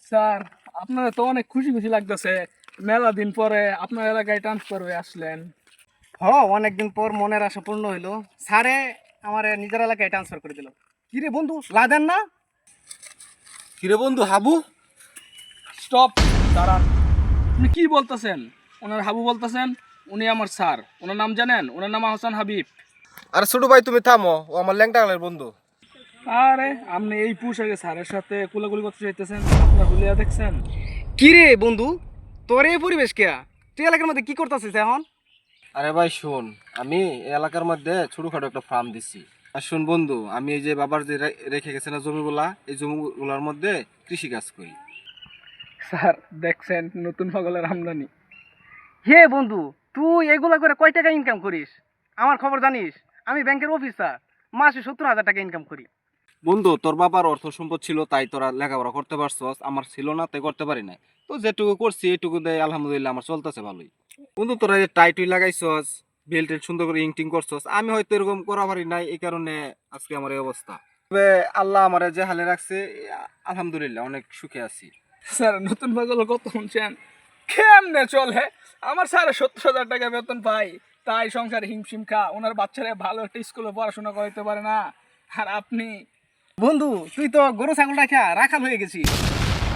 Sir, আপনারা তো অনেক খুশি খুশি লাগতেছে, মেলা দিন পরে আপনার এলাকায় ট্রান্সফার হয়ে আসলেন। অনেকদিন পর মনের আশা পূর্ণ হইলো। স্যারে আমার নিজের এলাকায় ট্রান্সফার করে দিল। কিরে বন্ধু, লাদেন না? কিরে বন্ধু হাবু? স্টপ, দাঁড়ান। আপনি কি বলতেছেন? ওনার হাবু বলতেছেন? উনি আমার স্যার। ওনার নাম জানেন? ওনার নাম হাসান হাবিব। আরে ছোট ভাই তুমি থামো, ও আমার ল্যাংটালের বন্ধু। আরে আপনি এই পোশাকে স্যারের সাথে কুলাকুলি করতে চাইতেছেন? আপনার হুলিয়া দেখছেন? কিরে বন্ধু, তোর এই পরিবেশ কেয়া? তুই এলাকার মধ্যে কি করতেছিস এখন? আরে ভাই শোন, আমি এই এলাকার মধ্যে ছোটখাটো একটা ফার্ম দিছি। আর শোন বন্ধু, আমি এই যে বাবার যে রেখে গেছে না জমিগুলা, এই জমিগুলার মধ্যে কৃষি কাজ করি। স্যার দেখছেন নতুন পাগলের আমদানি। হে বন্ধু, তুই এগুলা করে কয় টাকা ইনকাম করিস? আমার খবর জানিস? আমি ব্যাংকের অফিসার, মাসে 70,000 টাকা ইনকাম করি। বন্ধু তোর বাবার অর্থ সম্পদ ছিল তাই তোরা লেখাপড়া করতে পারছস, আমার ছিল না তাই করতে পারি নাই। তো যেটুকু করছি এটুকু দেয় আলহামদুলিল্লাহ আমার চলতেছে ভালোই। বন্ধু তোরা যে টাইটুই লাগাইছস, বেল্ট সুন্দর করে ইংটিং করছস, আমি হয়তো এরকম করা পারি নাই, এই কারণে আজকে আমার এই অবস্থা। তবে আল্লাহ আমার যে হালে রাখছে, আলহামদুলিল্লাহ অনেক সুখে আছি। স্যার নতুন পাগল কত শুনছেন? কেমনে চলে? আমার স্যার 70,000 টাকা বেতন পাই, তাই সংসারে হিমশিম খা। ওনার বাচ্চারা ভালো একটা স্কুলে পড়াশোনা করাইতে পারে না, আর আপনি? বন্ধু, তুই তো গরু ছাগল রাখা রাখাল হয়ে গেছিস।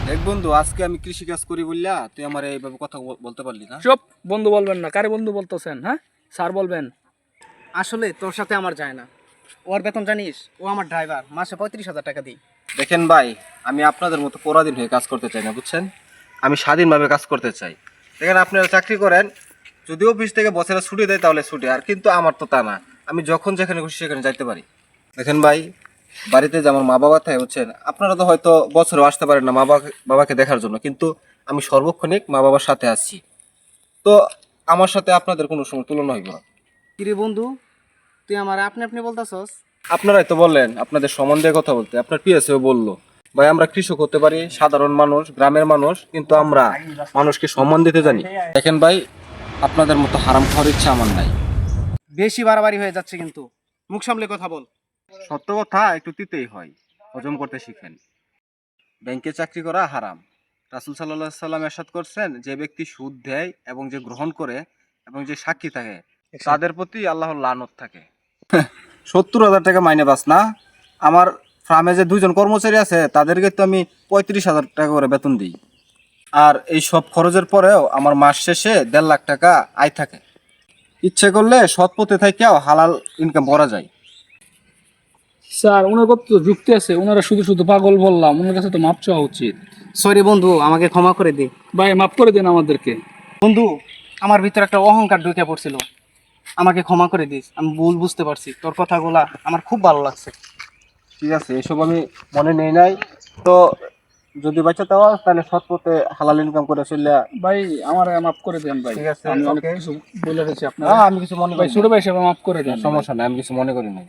দেখ বন্ধু, আজকে আমি কৃষি কাজ করি বললা তুই আমার এইভাবে কথা বলতে পারলি না। চুপ, বন্ধু বলবেন না। কারে বন্ধু বলতেছেন? হ্যাঁ, স্যার বলবেন। আসলে তোর সাথে আমার যায় না। ওর বেতন জানিস? ও আমার ড্রাইভার, মাসে 35,000 টাকা দিই। দেখেন ভাই, আমি আপনাদের মতো পরাধীন হয়ে কাজ করতে চাই না, বুঝছেন? আমি স্বাধীনভাবে কাজ করতে চাই। দেখেন আপনারা চাকরি করেন, যদি অফিস থেকে বসেরা ছুটি দেয় তাহলে ছুটি, আর কিন্তু আমার তো তা না। আমি যখন যেখানে খুশি সেখানে যাইতে পারি। দেখেন ভাই, বাড়িতে যে আমার মা বাবা থাকে, বুঝছেন, আপনারা তো হয়তো বছরেও আসতে পারেন না বাবাকে দেখার জন্য, কিন্তু আমি সর্বক্ষণিক মা বাবার সাথে আছি। তো আমার সাথে আপনাদের কোনো সময় তুলনা হইব না। কিরে বন্ধু, তুই আমার আপনি আপনি বলতাছস? আপনারাই তো বললেন আপনাদের সম্বন্ধে কথা বলতে, আপনার পিএসও বললো। ভাই আমরা কৃষক হতে পারি, সাধারণ মানুষ, গ্রামের মানুষ, কিন্তু আমরা মানুষকে সম্মান দিতে জানি। দেখেন ভাই, আপনাদের মতো হারাম খাওয়ার ইচ্ছা আমার নাই। বেশি বাড়াবাড়ি হয়ে যাচ্ছে কিন্তু, মুখ সামলে কথা বল। সত্য কথা একটু দিতেই হয়, হজম করতে শিখেন। ব্যাংকে চাকরি করা হারাম। রাসূল সাল্লাল্লাহু আলাইহি সাল্লাম ইরশাদ করছেন, যে ব্যক্তি সুদ দেয় এবং যে গ্রহণ করে এবং যে সাক্ষী থাকে, তাদের প্রতি আল্লাহর লানত থাকে। 70,000 টাকা মাইনে পাস না? আমার ফার্মে যে 2জন কর্মচারী আছে তাদেরকে তো আমি 35,000 টাকা করে বেতন দিই। আর এই সব খরচের পরেও আমার মাস শেষে 1.5 লাখ টাকা আয় থাকে। ইচ্ছে করলে সৎ পথে থেকেও হালাল ইনকাম করা যায়। স্যার ওনার কত যুক্তি আছে? ওনারা শুধু শুধু পাগল বললাম, ওনার কাছে তো মাপ চাওয়া উচিত। সরি বন্ধু, আমাকে ক্ষমা করে দে। ভাই মাফ করে দিন আমাদেরকে। বন্ধু, আমার ভিতরে একটা অহংকার ঢুকে পড়ছিল, আমাকে ক্ষমা করে দিস। আমি ভুল বুঝতে পারছি, তোর কথাগুলা আমার খুব ভালো লাগছে। ঠিক আছে, এসব আমি মনে নেই নাই। তো যদি বাঁচাতে হয় তাহলে সৎ পথে হালাল ইনকাম করে চললে। ভাই আমার মাফ করে দেন ভাই। ঠিক আছে, আমি অনেক ওকে। কিছু বলে ফেলছি আপনার। আমি কিছু মনে ভাই করি ছোট ভাই হিসেবে মাফ করে দেন। সমস্যা নাই, আমি কিছু মনে করি নাই।